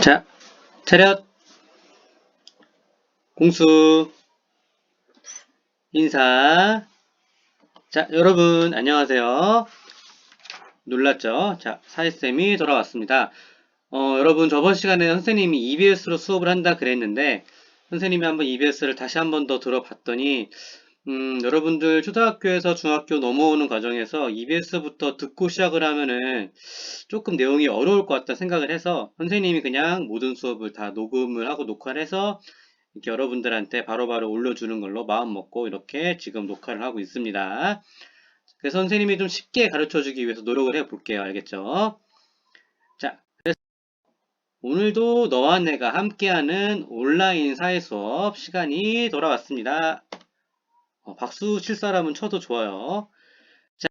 자, 차렷, 공수, 인사. 자, 여러분, 안녕하세요. 놀랐죠? 자, 사회쌤이 돌아왔습니다. 여러분, 저번 시간에 선생님이 EBS로 수업을 한다 그랬는데, 선생님이 한번 EBS를 다시 한번 더 들어봤더니, 여러분들 초등학교에서 중학교 넘어오는 과정에서 EBS부터 듣고 시작을 하면은 조금 내용이 어려울 것 같다 생각을 해서 선생님이 그냥 모든 수업을 다 녹음을 하고 녹화를 해서 이렇게 여러분들한테 바로바로 올려주는 걸로 마음 먹고 이렇게 지금 녹화를 하고 있습니다. 그래서 선생님이 좀 쉽게 가르쳐 주기 위해서 노력을 해 볼게요. 알겠죠? 자, 오늘도 너와 내가 함께하는 온라인 사회 수업 시간이 돌아왔습니다. 박수 칠 사람은 쳐도 좋아요. 자,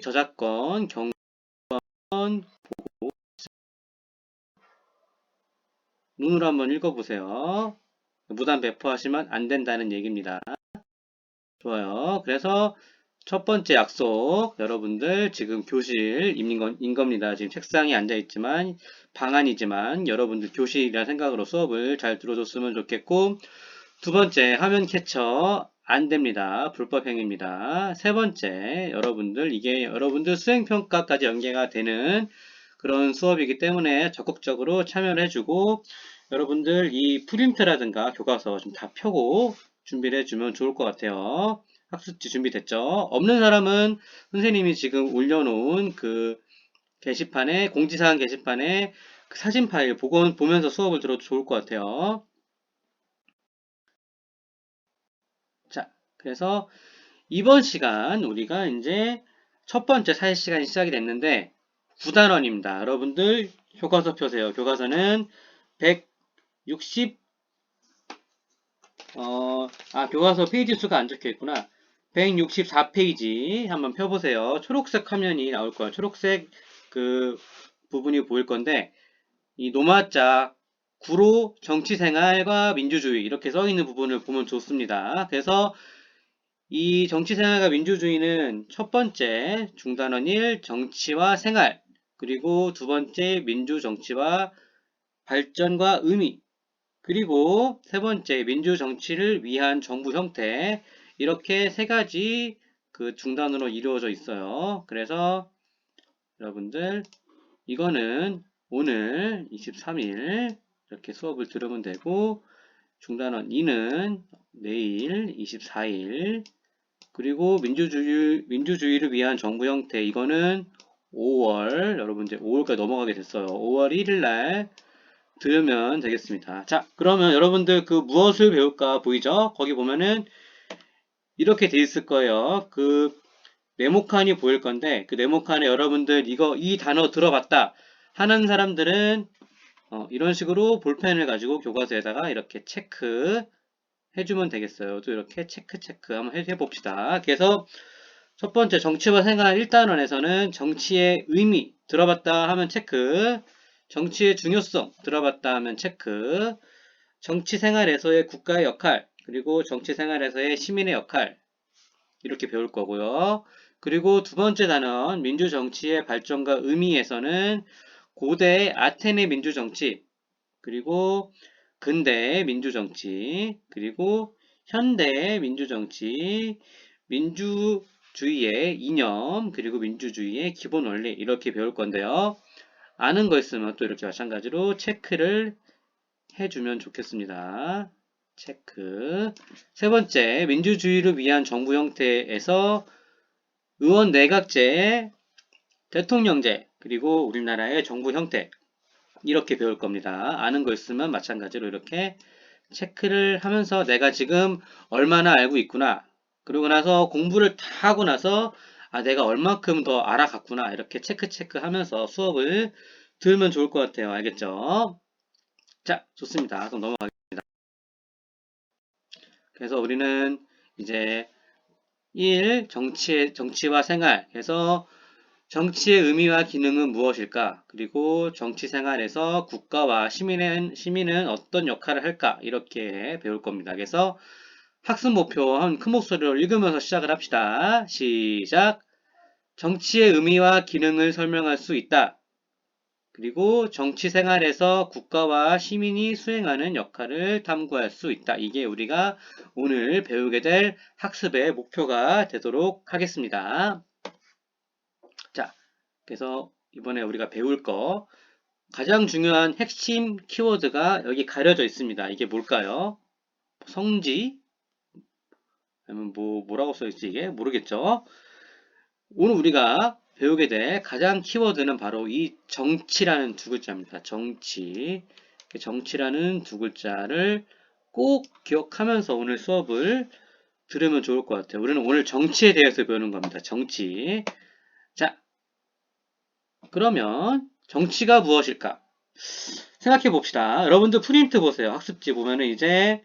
저작권, 경권, 눈으로 한번 읽어보세요. 무단 배포하시면 안 된다는 얘기입니다. 좋아요. 그래서 첫 번째 약속, 여러분들 지금 교실인 겁니다. 지금 책상에 앉아있지만, 방 안이지만, 여러분들 교실이라는 생각으로 수업을 잘 들어줬으면 좋겠고, 두 번째, 화면 캡처 안 됩니다. 불법 행위입니다. 세 번째, 여러분들, 이게 여러분들 수행평가까지 연계가 되는 그런 수업이기 때문에 적극적으로 참여를 해주고, 여러분들 이 프린트라든가 교과서 좀 다 펴고 준비를 해주면 좋을 것 같아요. 학습지 준비됐죠? 없는 사람은 선생님이 지금 올려놓은 그 게시판에, 공지사항 게시판에 그 사진 파일 보면서 수업을 들어도 좋을 것 같아요. 자, 그래서 이번 시간 우리가 이제 첫 번째 사회 시간이 시작이 됐는데 9단원입니다. 여러분들 교과서 펴세요. 교과서는 160 교과서 페이지 수가 안 적혀 있구나. 164페이지 한번 펴보세요. 초록색 화면이 나올 거예요. 초록색 그 부분이 보일 건데, 이 노마자 구로 정치생활과 민주주의 이렇게 써 있는 부분을 보면 좋습니다. 그래서 이 정치생활과 민주주의는 첫 번째 중단원 1 정치와 생활, 그리고 두 번째 민주정치와 발전과 의미, 그리고 세 번째, 민주정치를 위한 정부 형태. 이렇게 세 가지 그 중단으로 이루어져 있어요. 그래서 여러분들, 이거는 오늘 23일 이렇게 수업을 들으면 되고, 중단원 2는 내일 24일, 그리고 민주주의를 위한 정부 형태. 이거는 5월, 여러분 이제 5월까지 넘어가게 됐어요. 5월 1일 날 들으면 되겠습니다. 자, 그러면 여러분들 그 무엇을 배울까 보이죠? 거기 보면은 이렇게 돼 있을 거예요. 그 네모칸이 보일 건데 그 네모칸에 여러분들 이 단어 들어봤다 하는 사람들은 이런 식으로 볼펜을 가지고 교과서에다가 이렇게 체크 해주면 되겠어요. 또 이렇게 체크 한번 해봅시다. 그래서 첫 번째 정치와 생활 1단원에서는 정치의 의미 들어봤다 하면 체크, 정치의 중요성 들어봤다 하면 체크, 정치 생활에서의 국가의 역할, 그리고 정치 생활에서의 시민의 역할 이렇게 배울 거고요. 그리고 두 번째 단원 민주 정치의 발전과 의미에서는 고대 아테네 민주 정치, 그리고 근대 민주 정치, 그리고 현대 민주 정치, 민주주의의 이념, 그리고 민주주의의 기본 원리 이렇게 배울 건데요. 아는 거 있으면 또 이렇게 마찬가지로 체크를 해주면 좋겠습니다. 체크. 세 번째, 민주주의를 위한 정부 형태에서 의원 내각제, 대통령제, 그리고 우리나라의 정부 형태 이렇게 배울 겁니다. 아는 거 있으면 마찬가지로 이렇게 체크를 하면서 내가 지금 얼마나 알고 있구나. 그러고 나서 공부를 다 하고 나서 내가 얼만큼 더 알아갔구나. 이렇게 체크 하면서 수업을 들으면 좋을 것 같아요. 알겠죠? 자, 좋습니다. 그럼 넘어가겠습니다. 그래서 우리는 이제 1. 정치와 생활. 그래서 정치의 의미와 기능은 무엇일까? 그리고 정치 생활에서 국가와 시민은 어떤 역할을 할까? 이렇게 배울 겁니다. 그래서 학습 목표 한 큰 목소리로 읽으면서 시작을 합시다. 시작. 정치의 의미와 기능을 설명할 수 있다. 그리고 정치 생활에서 국가와 시민이 수행하는 역할을 탐구할 수 있다. 이게 우리가 오늘 배우게 될 학습의 목표가 되도록 하겠습니다. 자, 그래서 이번에 우리가 배울 거 가장 중요한 핵심 키워드가 여기 가려져 있습니다. 이게 뭘까요? 성지? 아니면 뭐라고 써있지 이게? 모르겠죠? 오늘 우리가 배우게 될 가장 키워드는 바로 이 정치라는 두 글자입니다. 정치. 정치라는 두 글자를 꼭 기억하면서 오늘 수업을 들으면 좋을 것 같아요. 우리는 오늘 정치에 대해서 배우는 겁니다. 정치. 자, 그러면 정치가 무엇일까? 생각해 봅시다. 여러분들 프린트 보세요. 학습지 보면은 이제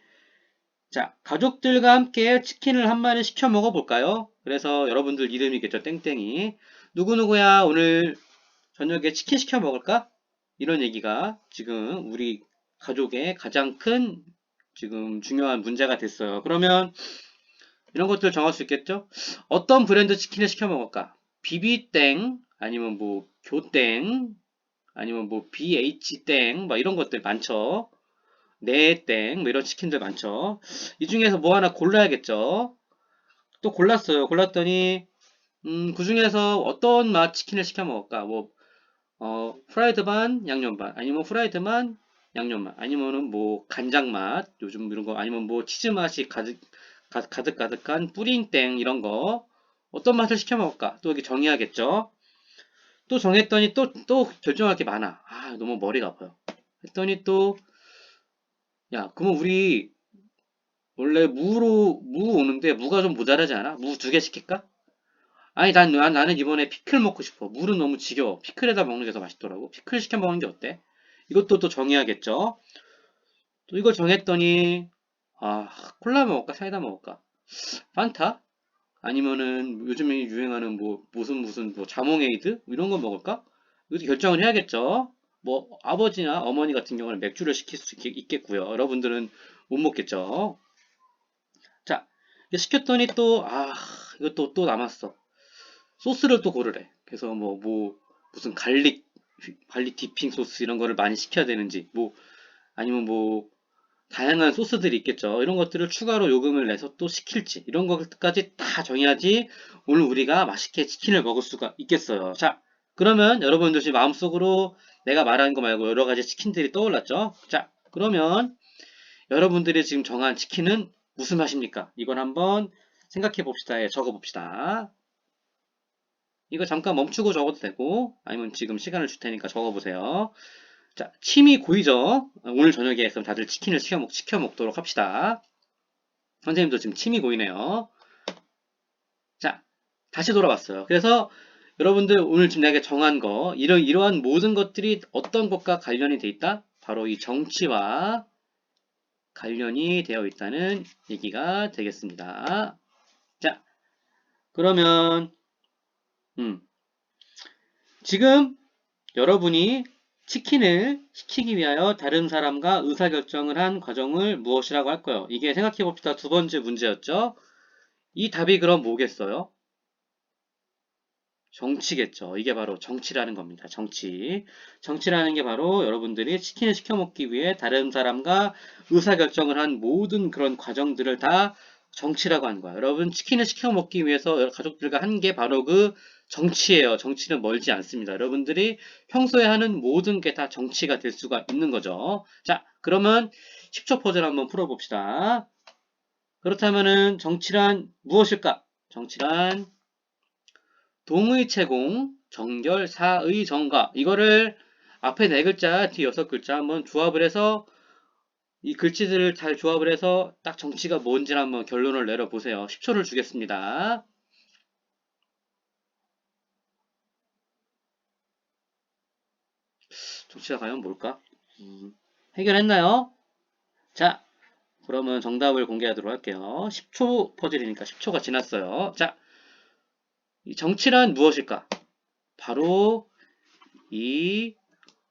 자, 가족들과 함께 치킨을 한 마리 시켜 먹어볼까요? 그래서 여러분들 이름이겠죠. 땡땡이. 누구누구야 오늘 저녁에 치킨 시켜 먹을까? 이런 얘기가 지금 우리 가족의 가장 큰 지금 중요한 문제가 됐어요. 그러면 이런 것들 정할 수 있겠죠? 어떤 브랜드 치킨을 시켜 먹을까? 비비땡 아니면 뭐 교땡 아니면 뭐 BH땡 뭐 이런 것들 많죠. 네땡 뭐 이런 치킨들 많죠. 이 중에서 뭐 하나 골라야겠죠. 또 골랐어요. 골랐더니 그 중에서 어떤 맛 치킨을 시켜 먹을까? 뭐 프라이드 반 양념 반 아니면 프라이드 만 양념 맛 아니면은 뭐 간장 맛 요즘 이런 거 아니면 뭐 치즈 맛이 가득가득한 뿌링땡 이런 거 어떤 맛을 시켜 먹을까? 또 여기 정해야겠죠. 또 정했더니 또 결정할 게 많아. 아 너무 머리가 아파요. 했더니 또 야 그러면 우리 원래 무 오는데 무가 좀 모자라지 않아? 무 두 개 시킬까? 아니 나는 이번에 피클 먹고 싶어. 물은 너무 지겨워. 피클에다 먹는 게 더 맛있더라고. 피클 시켜 먹는 게 어때? 이것도 또 정해야겠죠. 또 이걸 정했더니 아 콜라 먹을까 사이다 먹을까? 판타? 아니면은 요즘에 유행하는 뭐 무슨 뭐 자몽에이드 이런 거 먹을까? 이것도 결정을 해야겠죠. 뭐 아버지나 어머니 같은 경우는 맥주를 시킬 수 있겠고요. 여러분들은 못 먹겠죠. 자, 시켰더니 또 이것도 또 남았어. 소스를 또 고르래. 그래서 무슨 갈릭 디핑 소스 이런 거를 많이 시켜야 되는지 아니면 다양한 소스들이 있겠죠. 이런 것들을 추가로 요금을 내서 또 시킬지 이런 것까지 다 정해야지 오늘 우리가 맛있게 치킨을 먹을 수가 있겠어요. 자, 그러면 여러분들 지금 마음속으로 내가 말하는 거 말고 여러 가지 치킨들이 떠올랐죠? 자, 그러면 여러분들이 지금 정한 치킨은 무슨 맛입니까? 이걸 한번 생각해 봅시다. 예, 적어 봅시다. 이거 잠깐 멈추고 적어도 되고 아니면 지금 시간을 줄 테니까 적어보세요. 자, 침이 고이죠? 오늘 저녁에 그럼 다들 치킨을 시켜 먹도록 합시다. 선생님도 지금 침이 고이네요. 자, 다시 돌아왔어요. 그래서 여러분들 오늘 지금 내가 정한 거 이러한 모든 것들이 어떤 것과 관련이 돼 있다? 바로 이 정치와 관련이 되어 있다는 얘기가 되겠습니다. 자, 그러면 지금 여러분이 치킨을 시키기 위하여 다른 사람과 의사결정을 한 과정을 무엇이라고 할까요? 이게 생각해 봅시다. 두 번째 문제였죠. 이 답이 그럼 뭐겠어요? 정치겠죠. 이게 바로 정치라는 겁니다. 정치. 정치라는 게 바로 여러분들이 치킨을 시켜 먹기 위해 다른 사람과 의사결정을 한 모든 그런 과정들을 다 정치라고 하는 거야. 여러분 치킨을 시켜 먹기 위해서 가족들과 한 게 바로 그 정치예요. 정치는 멀지 않습니다. 여러분들이 평소에 하는 모든 게 다 정치가 될 수가 있는 거죠. 자, 그러면 10초 퍼즐 한번 풀어봅시다. 그렇다면은 정치란 무엇일까? 정치란 동의 채공, 정결, 사의 정가. 이거를 앞에 네 글자, 뒤 여섯 글자 한번 조합을 해서 이 글씨들을 잘 조합을 해서 딱 정치가 뭔지 한번 결론을 내려보세요. 10초를 주겠습니다. 정치가 과연 뭘까? 해결했나요? 자, 그러면 정답을 공개하도록 할게요. 10초 퍼즐이니까 10초가 지났어요. 자, 이 정치란 무엇일까? 바로 이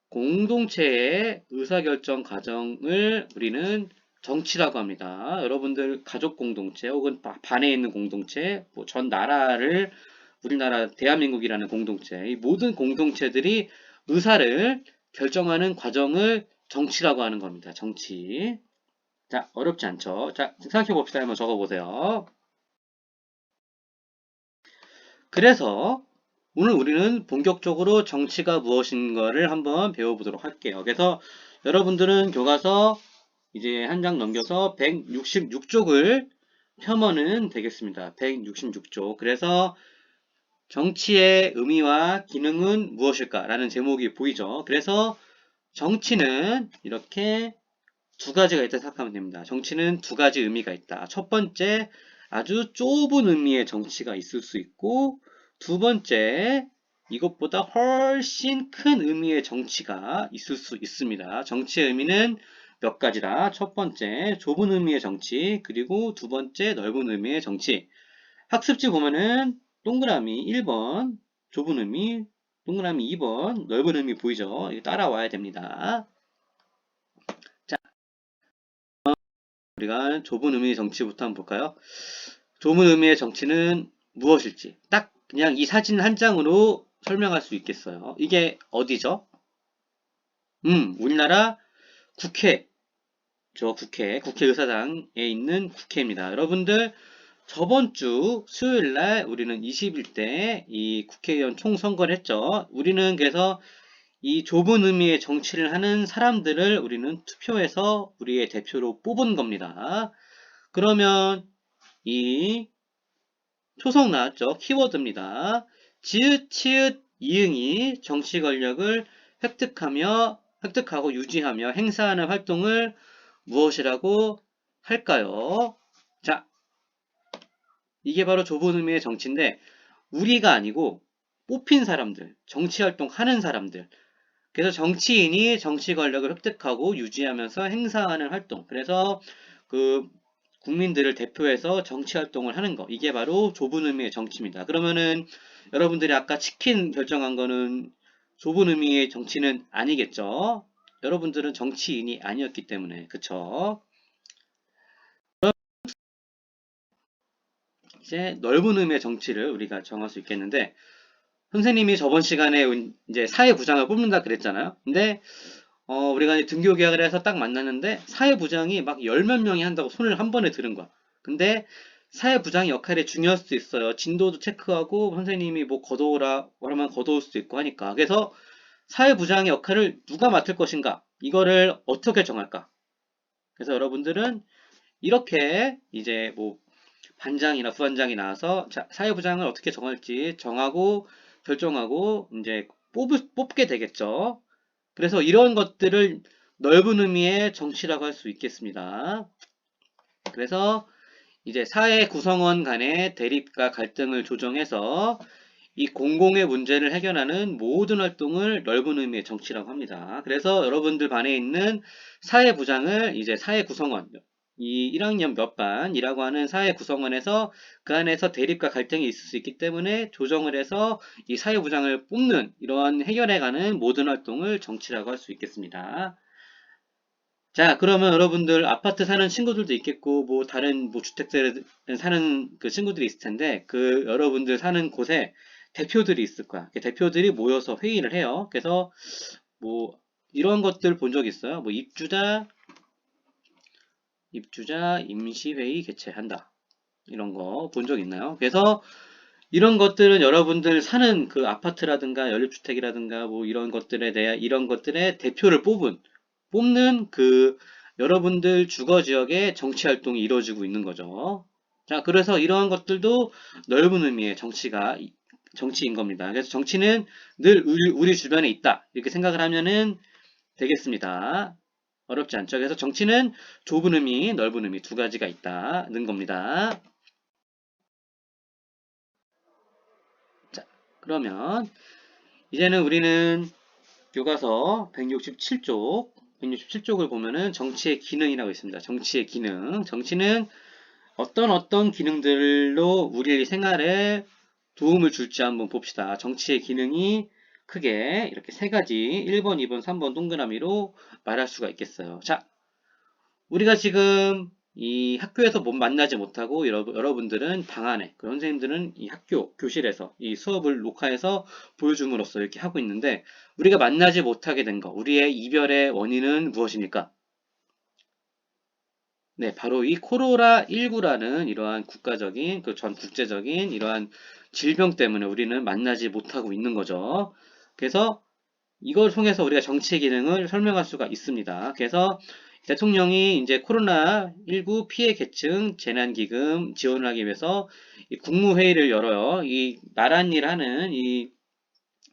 공동체의 의사결정 과정을 우리는 정치라고 합니다. 여러분들 가족 공동체 혹은 반에 있는 공동체, 전 나라를 우리나라 대한민국이라는 공동체, 이 모든 공동체들이 의사를 결정하는 과정을 정치라고 하는 겁니다. 정치. 자, 어렵지 않죠? 자, 생각해 봅시다. 한번 적어 보세요. 그래서 오늘 우리는 본격적으로 정치가 무엇인가를 한번 배워보도록 할게요. 그래서 여러분들은 교과서 이제 한 장 넘겨서 166쪽을 펴면은 되겠습니다. 166쪽. 그래서 정치의 의미와 기능은 무엇일까? 라는 제목이 보이죠. 그래서 정치는 이렇게 두 가지가 있다 생각하면 됩니다. 정치는 두 가지 의미가 있다. 첫 번째, 아주 좁은 의미의 정치가 있을 수 있고, 두 번째, 이것보다 훨씬 큰 의미의 정치가 있을 수 있습니다. 정치의 의미는 몇 가지다. 첫 번째, 좁은 의미의 정치, 그리고 두 번째, 넓은 의미의 정치. 학습지 보면은 동그라미 1번, 좁은 의미, 동그라미 2번, 넓은 의미 보이죠? 이거 따라와야 됩니다. 자, 우리가 좁은 의미의 정치부터 한번 볼까요? 좁은 의미의 정치는 무엇일지 딱 그냥 이 사진 한 장으로 설명할 수 있겠어요. 이게 어디죠? 우리나라 국회, 국회의사당에 있는 국회입니다. 여러분들 저번 주 수요일 날 우리는 20일 이 국회의원 총선거를 했죠. 우리는 그래서 이 좁은 의미의 정치를 하는 사람들을 우리는 투표해서 우리의 대표로 뽑은 겁니다. 그러면 이 초성 나왔죠? 키워드입니다. 지읒, 치읒, 이응이 정치 권력을 획득하고 유지하며 행사하는 활동을 무엇이라고 할까요? 자, 이게 바로 좁은 의미의 정치인데 우리가 아니고 뽑힌 사람들, 정치 활동하는 사람들. 그래서 정치인이 정치 권력을 획득하고 유지하면서 행사하는 활동. 그래서 그 국민들을 대표해서 정치 활동을 하는 거. 이게 바로 좁은 의미의 정치입니다. 그러면은 여러분들이 아까 치킨 결정한 거는 좁은 의미의 정치는 아니겠죠? 여러분들은 정치인이 아니었기 때문에. 그쵸? 이제 넓은 의미의 정치를 우리가 정할 수 있겠는데 선생님이 저번 시간에 이제 사회부장을 뽑는다 그랬잖아요. 근데 우리가 이제 등교 계약을 해서 딱 만났는데 사회부장이 막 열 몇 명이 한다고 손을 한 번에 들은 거야. 근데 사회부장 역할이 중요할 수도 있어요. 진도도 체크하고 선생님이 뭐 거둬오라 그러면 거둬올 수도 있고 하니까. 그래서 사회부장의 역할을 누가 맡을 것인가? 이거를 어떻게 정할까? 그래서 여러분들은 이렇게 이제 뭐 반장이나 부반장이 나와서 자, 사회부장을 어떻게 정할지 정하고 결정하고 이제 뽑게 되겠죠. 그래서 이런 것들을 넓은 의미의 정치라고 할 수 있겠습니다. 그래서 이제 사회 구성원 간의 대립과 갈등을 조정해서 이 공공의 문제를 해결하는 모든 활동을 넓은 의미의 정치라고 합니다. 그래서 여러분들 반에 있는 사회부장을 이제 사회 구성원, 이 1학년 몇 반이라고 하는 사회 구성원에서 그 안에서 대립과 갈등이 있을 수 있기 때문에 조정을 해서 이 사회부장을 뽑는 이러한 해결해가는 모든 활동을 정치라고 할 수 있겠습니다. 자, 그러면 여러분들 아파트 사는 친구들도 있겠고, 뭐 다른 뭐 주택들에 사는 그 친구들이 있을 텐데, 그 여러분들 사는 곳에 대표들이 있을 거야. 그 대표들이 모여서 회의를 해요. 그래서 뭐 이런 것들 본 적 있어요. 뭐 입주자 임시회의 개최한다. 이런 거 본 적 있나요? 그래서 이런 것들은 여러분들 사는 그 아파트라든가 연립주택이라든가 뭐 이런 것들에 대해 이런 것들의 대표를 뽑는 그 여러분들 주거 지역의 정치 활동이 이루어지고 있는 거죠. 자, 그래서 이러한 것들도 넓은 의미의 정치인 겁니다. 그래서 정치는 늘 우리 주변에 있다. 이렇게 생각을 하면은 되겠습니다. 어렵지 않죠? 그래서 정치는 좁은 의미, 넓은 의미 두 가지가 있다는 겁니다. 자, 그러면 이제는 우리는 교과서 167쪽을 보면은 정치의 기능이라고 있습니다. 정치의 기능. 정치는 어떤 기능들로 우리 생활에 도움을 줄지 한번 봅시다. 정치의 기능이 크게 이렇게 세 가지 1번, 2번, 3번 동그라미로 말할 수가 있겠어요. 자, 우리가 지금 이 학교에서 못 만나지 못하고 여러분들은 방 안에, 그 선생님들은 이 학교, 교실에서 이 수업을 녹화해서 보여줌으로써 이렇게 하고 있는데 우리가 만나지 못하게 된 거, 우리의 이별의 원인은 무엇입니까? 네, 바로 이 코로나19라는 이러한 국가적인, 그 전 국제적인 이러한 질병 때문에 우리는 만나지 못하고 있는 거죠. 그래서 이걸 통해서 우리가 정치의 기능을 설명할 수가 있습니다. 그래서 대통령이 이제 코로나19 피해 계층 재난기금 지원을 하기 위해서 이 국무회의를 열어요. 이 나란 일 하는 이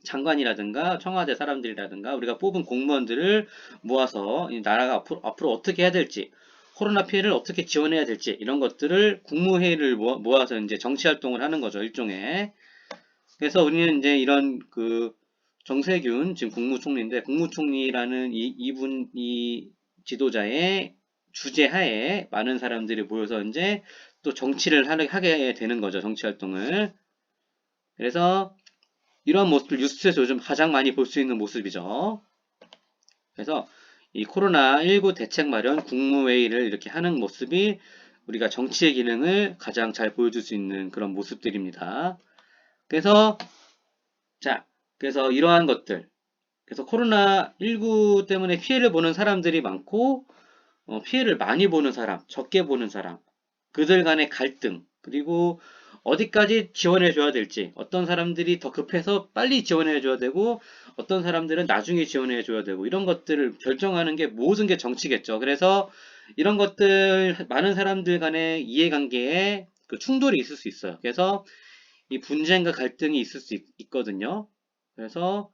장관이라든가 청와대 사람들이라든가 우리가 뽑은 공무원들을 모아서 이 나라가 앞으로 어떻게 해야 될지, 코로나 피해를 어떻게 지원해야 될지 이런 것들을 국무회의를 모아서 이제 정치 활동을 하는 거죠, 일종의. 그래서 우리는 이제 이런 그 정세균 지금 국무총리인데 국무총리라는 이 지도자의 주재하에 많은 사람들이 모여서 이제 또 정치를 하게 되는 거죠, 정치 활동을. 그래서 이런 모습을 뉴스에서 요즘 가장 많이 볼 수 있는 모습이죠. 그래서 이 코로나19 대책 마련 국무회의를 이렇게 하는 모습이 우리가 정치의 기능을 가장 잘 보여줄 수 있는 그런 모습들입니다. 그래서 자, 그래서 이러한 것들, 그래서 코로나19 때문에 피해를 보는 사람들이 많고 피해를 많이 보는 사람, 적게 보는 사람, 그들 간의 갈등, 그리고 어디까지 지원해 줘야 될지, 어떤 사람들이 더 급해서 빨리 지원해 줘야 되고, 어떤 사람들은 나중에 지원해 줘야 되고, 이런 것들을 결정하는 게 모든 게 정치겠죠. 그래서 이런 것들, 많은 사람들 간의 이해관계에 그 충돌이 있을 수 있어요. 그래서 이 분쟁과 갈등이 있을 수 있거든요. 그래서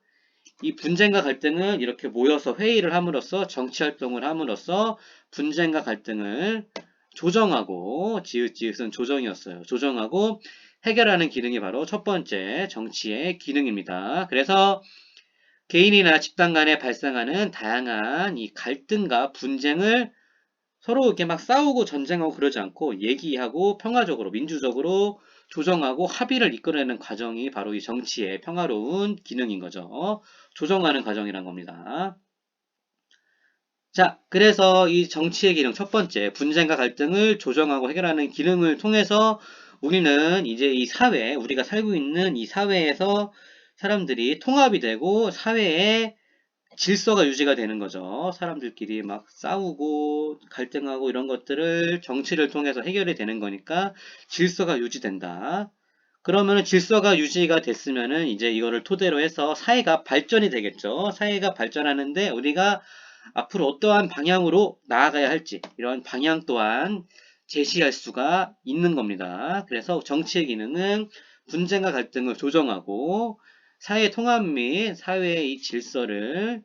이 분쟁과 갈등을 이렇게 모여서 회의를 함으로써 정치 활동을 함으로써 분쟁과 갈등을 조정하고 지읒은 조정이었어요. 조정하고 해결하는 기능이 바로 첫 번째 정치의 기능입니다. 그래서 개인이나 집단 간에 발생하는 다양한 이 갈등과 분쟁을 서로 이렇게 막 싸우고 전쟁하고 그러지 않고 얘기하고 평화적으로 민주적으로 조정하고 합의를 이끌어내는 과정이 바로 이 정치의 평화로운 기능인 거죠. 조정하는 과정이란 겁니다. 자, 그래서 이 정치의 기능 첫 번째 분쟁과 갈등을 조정하고 해결하는 기능을 통해서 우리는 이제 이 사회, 우리가 살고 있는 이 사회에서 사람들이 통합이 되고 사회에 질서가 유지가 되는 거죠. 사람들끼리 막 싸우고 갈등하고 이런 것들을 정치를 통해서 해결이 되는 거니까 질서가 유지된다. 그러면은 질서가 유지가 됐으면은 이제 이거를 토대로 해서 사회가 발전이 되겠죠. 사회가 발전하는데 우리가 앞으로 어떠한 방향으로 나아가야 할지 이런 방향 또한 제시할 수가 있는 겁니다. 그래서 정치의 기능은 분쟁과 갈등을 조정하고 사회 통합 및 사회의 이 질서를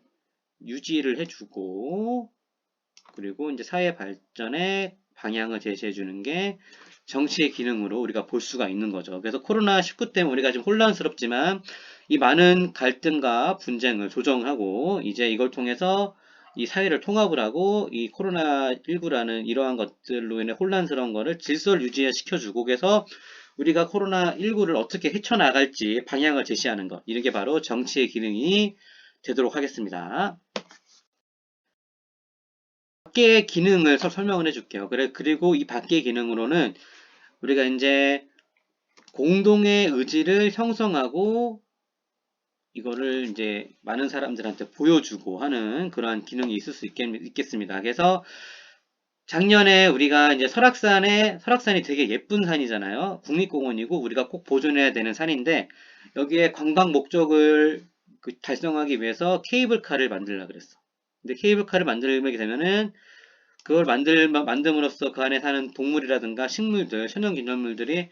유지를 해주고 그리고 이제 사회 발전의 방향을 제시해 주는 게 정치의 기능으로 우리가 볼 수가 있는 거죠. 그래서 코로나19 때문에 우리가 좀 혼란스럽지만 이 많은 갈등과 분쟁을 조정하고 이제 이걸 통해서 이 사회를 통합을 하고 이 코로나19라는 이러한 것들로 인해 혼란스러운 거를 질서를 유지시켜주고 그래서 우리가 코로나19를 어떻게 헤쳐나갈지 방향을 제시하는 것. 이런 게 바로 정치의 기능이 되도록 하겠습니다. 밖의 기능을 설명을 해줄게요. 그리고 이 밖의 기능으로는 우리가 이제 공동의 의지를 형성하고 이거를 이제 많은 사람들한테 보여주고 하는 그러한 기능이 있을 수 있겠습니다. 그래서 작년에 우리가 이제 설악산이 되게 예쁜 산이잖아요. 국립공원이고 우리가 꼭 보존해야 되는 산인데 여기에 관광 목적을 달성하기 위해서 케이블카를 만들려고 그랬어. 근데 케이블카를 만들게 되면은 그걸 만듦으로써 그 안에 사는 동물이라든가 식물들, 천연기념물들이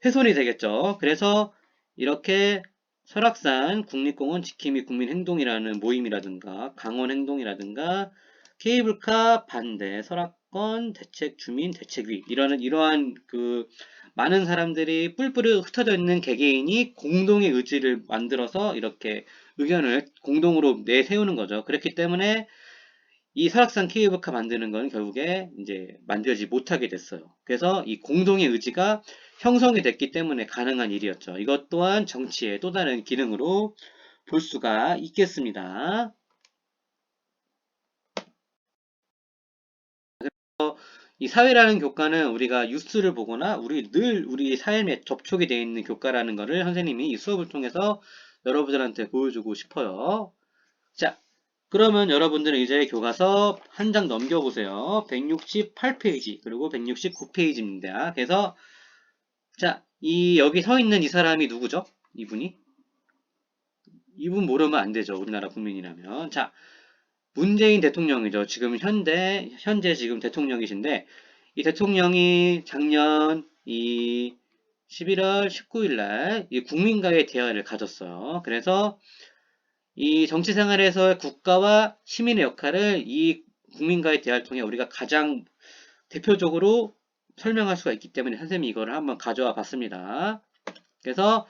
훼손이 되겠죠. 그래서 이렇게 설악산 국립공원 지킴이 국민행동이라는 모임이라든가 강원행동이라든가 케이블카 반대 설악권 대책 주민 대책위 이러한 그 많은 사람들이 뿔뿔이 흩어져 있는 개개인이 공동의 의지를 만들어서 이렇게 의견을 공동으로 내세우는 거죠. 그렇기 때문에 이 설악산 케이블카 만드는 건 결국에 이제 만들지 못하게 됐어요. 그래서 이 공동의 의지가 형성이 됐기 때문에 가능한 일이었죠. 이것 또한 정치의 또 다른 기능으로 볼 수가 있겠습니다. 이 사회라는 교과는 우리가 뉴스를 보거나 우리 삶에 접촉이 되어 있는 교과라는 것을 선생님이 이 수업을 통해서 여러분들한테 보여주고 싶어요. 자, 그러면 여러분들은 이제 교과서 한 장 넘겨보세요. 168페이지 그리고 169페이지입니다. 그래서 자, 여기 서 있는 이 사람이 누구죠? 이분 모르면 안 되죠. 우리나라 국민이라면. 자, 문재인 대통령이죠. 지금 현재 지금 대통령이신데, 이 대통령이 작년 11월 19일 날 이 국민과의 대화를 가졌어요. 그래서 이 정치 생활에서 국가와 시민의 역할을 이 국민과의 대화를 통해 우리가 가장 대표적으로 설명할 수가 있기 때문에 선생님이 이거를 한번 가져와 봤습니다. 그래서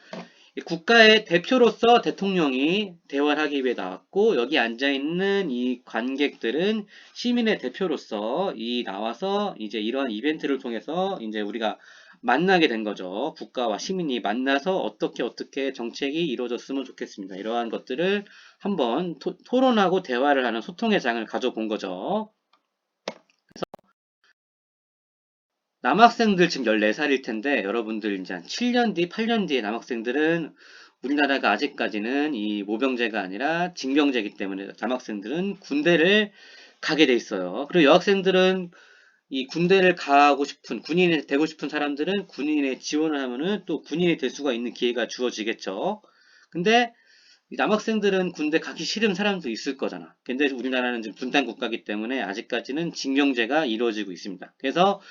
국가의 대표로서 대통령이 대화를 하기 위해 나왔고, 여기 앉아있는 이 관객들은 시민의 대표로서 나와서 이제 이러한 이벤트를 통해서 이제 우리가 만나게 된 거죠. 국가와 시민이 만나서 어떻게 정책이 이루어졌으면 좋겠습니다. 이러한 것들을 한번 토론하고 대화를 하는 소통의 장을 가져본 거죠. 남학생들 지금 14살일 텐데 여러분들 이제 한 7년 뒤, 8년 뒤에 남학생들은 우리나라가 아직까지는 이 모병제가 아니라 징병제이기 때문에 남학생들은 군대를 가게 돼 있어요. 그리고 여학생들은 이 군대를 가고 싶은 군인이 되고 싶은 사람들은 군인에 지원을 하면은 또 군인이 될 수가 있는 기회가 주어지겠죠. 근데 이 남학생들은 군대 가기 싫은 사람도 있을 거잖아. 근데 우리나라는 지금 분단 국가이기 때문에 아직까지는 징병제가 이루어지고 있습니다. 그래서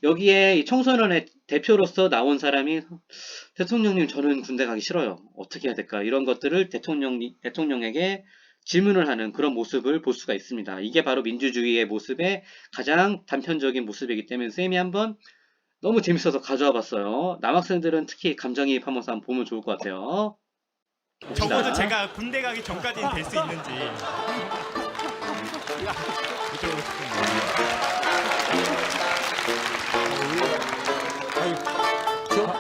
여기에 이 청소년의 대표로서 나온 사람이 대통령님 저는 군대 가기 싫어요. 어떻게 해야 될까? 이런 것들을 대통령에게 질문을 하는 그런 모습을 볼 수가 있습니다. 이게 바로 민주주의의 모습의 가장 단편적인 모습이기 때문에 선생님이 한번 너무 재밌어서 가져와 봤어요. 남학생들은 특히 감정이입하면서 한번 보면 좋을 것 같아요. 봅시다. 적어도 제가 군대 가기 전까지는 될 수 있는지 여쭤보고 싶습니다.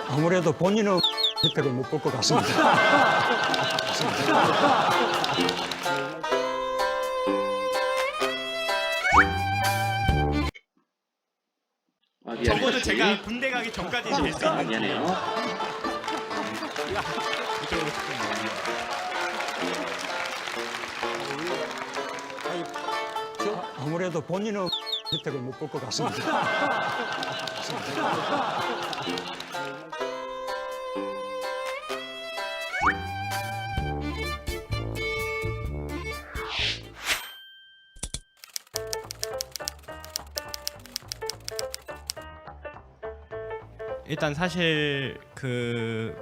아무래도 본인은 혜택을 못 볼 것 같습니다. 적어도 제가 군대 가기 전까지는 될 수 있는지 미안해요. 여쭤보고 싶습니다. 아무래도 본인은 혜택을 못 볼 것 같습니다. 일단 사실 그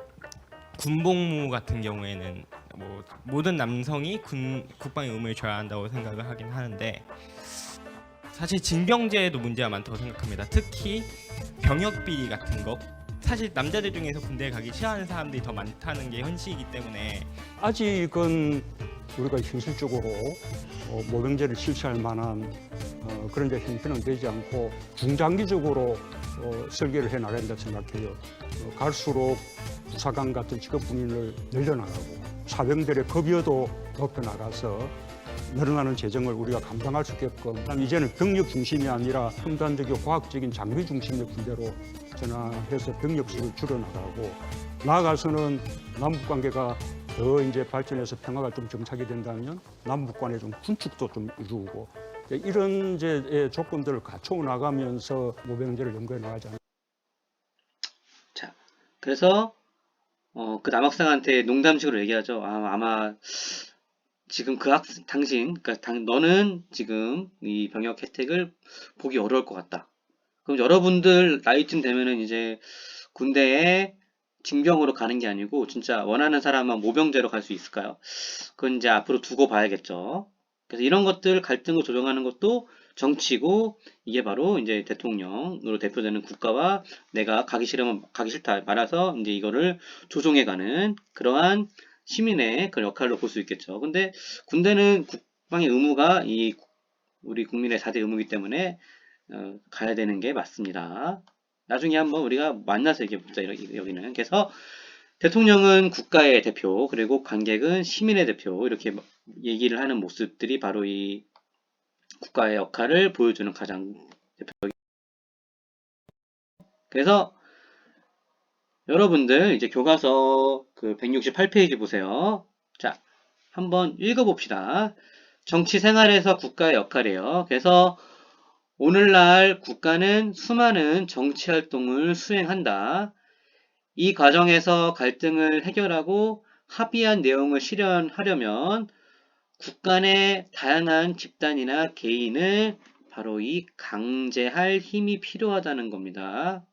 군복무 같은 경우에는 뭐 모든 남성이 국방의 의무를 져야 한다고 생각을 하긴 하는데 사실 징병제에도 문제가 많다고 생각합니다. 특히 병역 비리 같은 거 사실 남자들 중에서 군대에 가기 싫어하는 사람들이 더 많다는 게 현실이기 때문에 아직은 우리가 현실적으로 모병제를 실시할 만한 그런 데 형편은 되지 않고 중장기적으로 설계를 해 나간다 생각해요. 갈수록 부사관 같은 직업 군인을 늘려나가고 사병들의 급여도 높여나가서 늘어나는 재정을 우리가 감당할 수 있게끔 이제는 병력 중심이 아니라 첨단적이고 과학적인 장비 중심의 군대로 전환해서 병력 수를 줄여나가고 나아가서는 남북 관계가 더 이제 발전해서 평화가 좀 정착이 된다면 남북 간의 좀 군축도 좀 이루고 이런 이제 조건들을 갖춰 나가면서 모병제를 연구해 나가지 않을까. 자, 그래서 그 남학생한테 농담식으로 얘기하죠. 아마 지금 그러니까 너는 지금 이 병역 혜택을 보기 어려울 것 같다. 그럼 여러분들 나이쯤 되면은 이제 군대에 징병으로 가는 게 아니고 진짜 원하는 사람만 모병제로 갈 수 있을까요? 그건 이제 앞으로 두고 봐야겠죠. 그래서 이런 것들 갈등을 조정하는 것도 정치고 이게 바로 이제 대통령으로 대표되는 국가와 내가 가기 싫으면 가기 싫다 말아서 이제 이거를 조종해가는 그러한 시민의 그런 역할로 볼 수 있겠죠. 근데 군대는 국방의 의무가 우리 국민의 4대 의무이기 때문에 가야 되는 게 맞습니다. 나중에 한번 우리가 만나서 얘기해보자, 여기는. 그래서 대통령은 국가의 대표, 그리고 관객은 시민의 대표, 이렇게 얘기를 하는 모습들이 바로 이 국가의 역할을 보여주는 가장 대표적인 그래서 여러분들 이제 교과서 그 168페이지 보세요. 자, 한번 읽어봅시다. 정치 생활에서 국가의 역할이에요. 그래서 오늘날 국가는 수많은 정치 활동을 수행한다. 이 과정에서 갈등을 해결하고 합의한 내용을 실현하려면 국가 내 다양한 집단이나 개인을 바로 이 강제할 힘이 필요하다는 겁니다.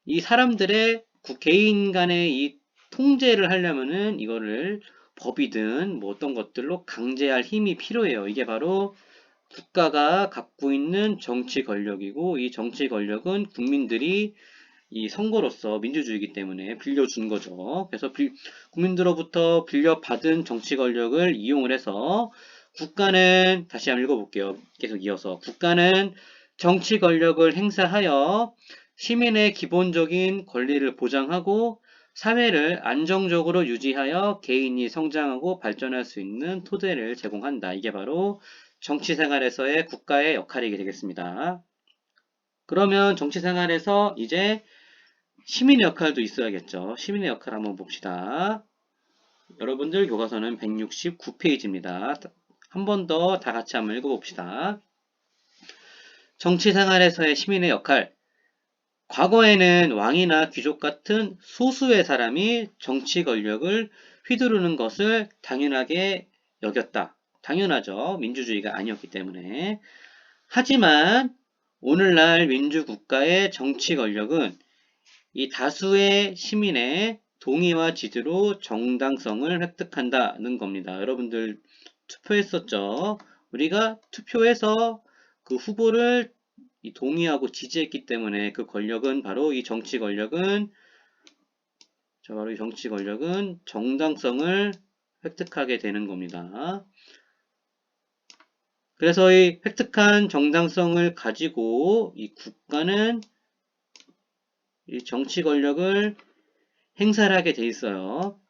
이 사람들의 개인 간의 이 통제를 하려면은 이거를 법이든 뭐 어떤 것들로 강제할 힘이 필요해요. 이게 바로 국가가 갖고 있는 정치 권력이고 이 정치 권력은 국민들이 이 선거로서 민주주의이기 때문에 빌려준 거죠. 그래서 국민들로부터 빌려받은 정치 권력을 이용을 해서 국가는 다시 한번 읽어볼게요. 계속 이어서 국가는 정치 권력을 행사하여 시민의 기본적인 권리를 보장하고 사회를 안정적으로 유지하여 개인이 성장하고 발전할 수 있는 토대를 제공한다. 이게 바로 정치 생활에서의 국가의 역할이 되겠습니다. 그러면 정치 생활에서 이제 시민의 역할도 있어야겠죠. 시민의 역할 한번 봅시다. 여러분들 교과서는 169페이지입니다. 한 번 더 다 같이 한번 읽어봅시다. 정치 생활에서의 시민의 역할. 과거에는 왕이나 귀족 같은 소수의 사람이 정치 권력을 휘두르는 것을 당연하게 여겼다. 당연하죠. 민주주의가 아니었기 때문에. 하지만 오늘날 민주국가의 정치 권력은 이 다수의 시민의 동의와 지지로 정당성을 획득한다는 겁니다. 여러분들 투표했었죠? 우리가 투표해서 그 후보를 동의하고 지지했기 때문에 그 권력은 바로 이 정치 권력은 정당성을 획득하게 되는 겁니다. 그래서 이 획득한 정당성을 가지고 이 국가는 이 정치 권력을 행사를 하게 돼 있어요.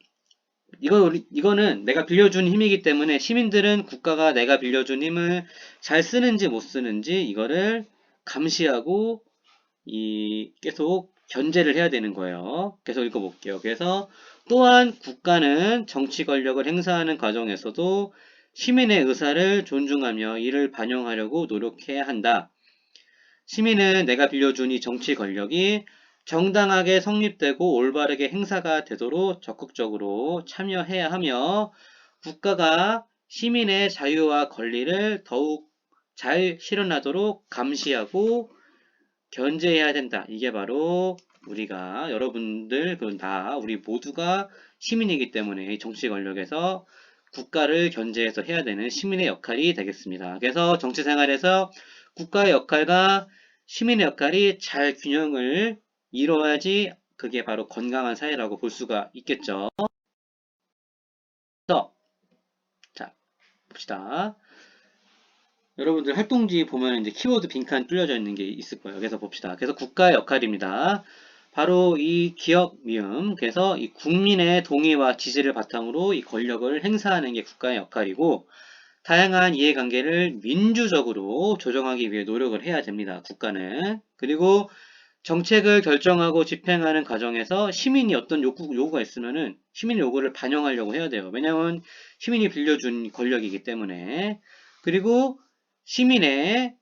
이거는 내가 빌려준 힘이기 때문에 시민들은 국가가 내가 빌려준 힘을 잘 쓰는지 못 쓰는지 이거를 감시하고 계속 견제를 해야 되는 거예요. 계속 읽어볼게요. 그래서 또한 국가는 정치 권력을 행사하는 과정에서도 시민의 의사를 존중하며 이를 반영하려고 노력해야 한다. 시민은 내가 빌려준 이 정치 권력이 정당하게 성립되고 올바르게 행사가 되도록 적극적으로 참여해야 하며 국가가 시민의 자유와 권리를 더욱 잘 실현하도록 감시하고 견제해야 된다. 이게 바로 우리가 여러분들 우리 모두가 시민이기 때문에 이 정치 권력에서 국가를 견제해서 해야 되는 시민의 역할이 되겠습니다. 그래서 정치 생활에서 국가의 역할과 시민의 역할이 잘 균형을 이뤄야지 그게 바로 건강한 사회라고 볼 수가 있겠죠. 자, 봅시다. 여러분들 활동지 보면 이제 키워드 빈칸 뚫려져 있는 게 있을 거예요. 그래서 봅시다. 그래서 국가의 역할입니다. 바로 이 기업 미음, 그래서 이 국민의 동의와 지지를 바탕으로 이 권력을 행사하는 게 국가의 역할이고, 다양한 이해관계를 민주적으로 조정하기 위해 노력을 해야 됩니다. 국가는. 그리고 정책을 결정하고 집행하는 과정에서 시민이 어떤 요구가 있으면은 시민의 요구를 반영하려고 해야 돼요. 왜냐하면 시민이 빌려준 권력이기 때문에. 그리고 시민의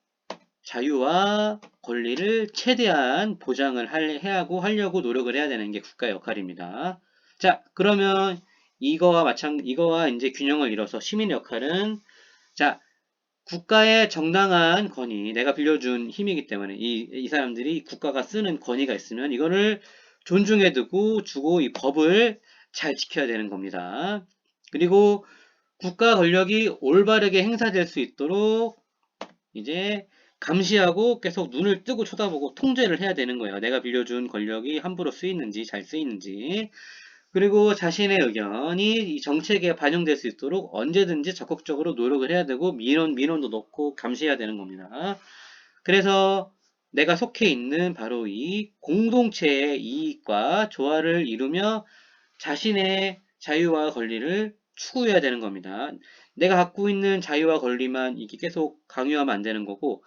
자유와 권리를 최대한 보장을 하려고 노력을 해야 되는 게 국가의 역할입니다. 자, 그러면 이거와 이제 균형을 이뤄서 시민의 역할은 자, 국가의 정당한 권위, 내가 빌려준 힘이기 때문에 이 사람들이 국가가 쓰는 권위가 있으면 이거를 존중해 주고 이 법을 잘 지켜야 되는 겁니다. 그리고 국가 권력이 올바르게 행사될 수 있도록 이제 감시하고 계속 눈을 뜨고 쳐다보고 통제를 해야 되는 거예요. 내가 빌려준 권력이 함부로 쓰이는지 잘 쓰이는지. 그리고 자신의 의견이 이 정책에 반영될 수 있도록 언제든지 적극적으로 노력을 해야 되고 민원도 넣고 감시해야 되는 겁니다. 그래서 내가 속해 있는 바로 이 공동체의 이익과 조화를 이루며 자신의 자유와 권리를 추구해야 되는 겁니다. 내가 갖고 있는 자유와 권리만 이게 계속 강요하면 안 되는 거고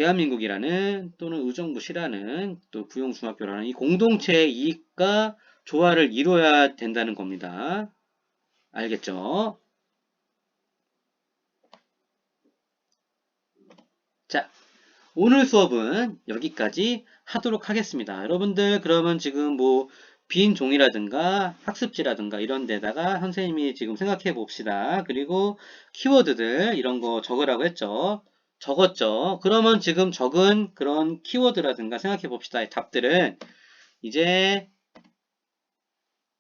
대한민국이라는 또는 의정부시라는 또 부용중학교라는 이 공동체의 이익과 조화를 이뤄야 된다는 겁니다. 알겠죠? 자, 오늘 수업은 여기까지 하도록 하겠습니다. 여러분들 그러면 지금 뭐 빈 종이라든가 학습지라든가 이런 데다가 선생님이 지금 생각해 봅시다. 그리고 키워드들 이런 거 적으라고 했죠. 적었죠. 그러면 지금 적은 그런 키워드라든가 생각해 봅시다. 이 답들은 이제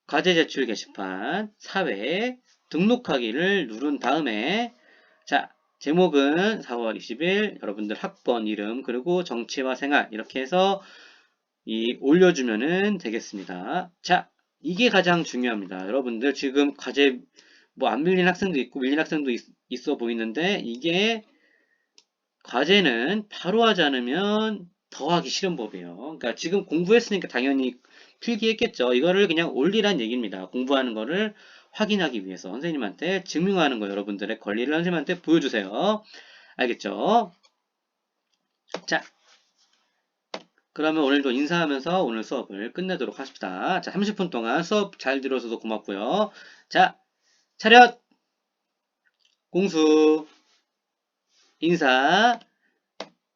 과제 제출 게시판 사회 등록하기를 누른 다음에 자, 제목은 4월 20일 여러분들 학번 이름 그리고 정치와 생활 이렇게 해서 올려주면은 되겠습니다. 자, 이게 가장 중요합니다. 여러분들 지금 과제 뭐 안 밀린 학생도 있고 밀린 학생도 있어 보이는데 이게 과제는 바로 하지 않으면 더 하기 싫은 법이에요. 그러니까 지금 공부했으니까 당연히 필기했겠죠. 이거를 그냥 올리란 얘기입니다. 공부하는 거를 확인하기 위해서 선생님한테 증명하는 거 여러분들의 권리를 선생님한테 보여주세요. 알겠죠? 자, 그러면 오늘도 인사하면서 오늘 수업을 끝내도록 합시다. 자, 30분 동안 수업 잘 들어줘서 고맙고요. 자, 차렷! 공수! 인사!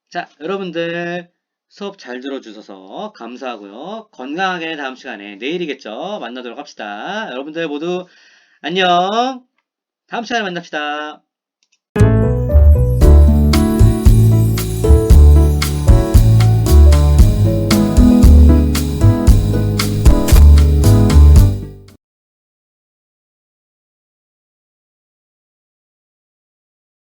자, 여러분들 수업 잘 들어주셔서 감사하고요. 건강하게 다음 시간에 내일이겠죠? 만나도록 합시다. 여러분들 모두 안녕! 다음 시간에 만납시다.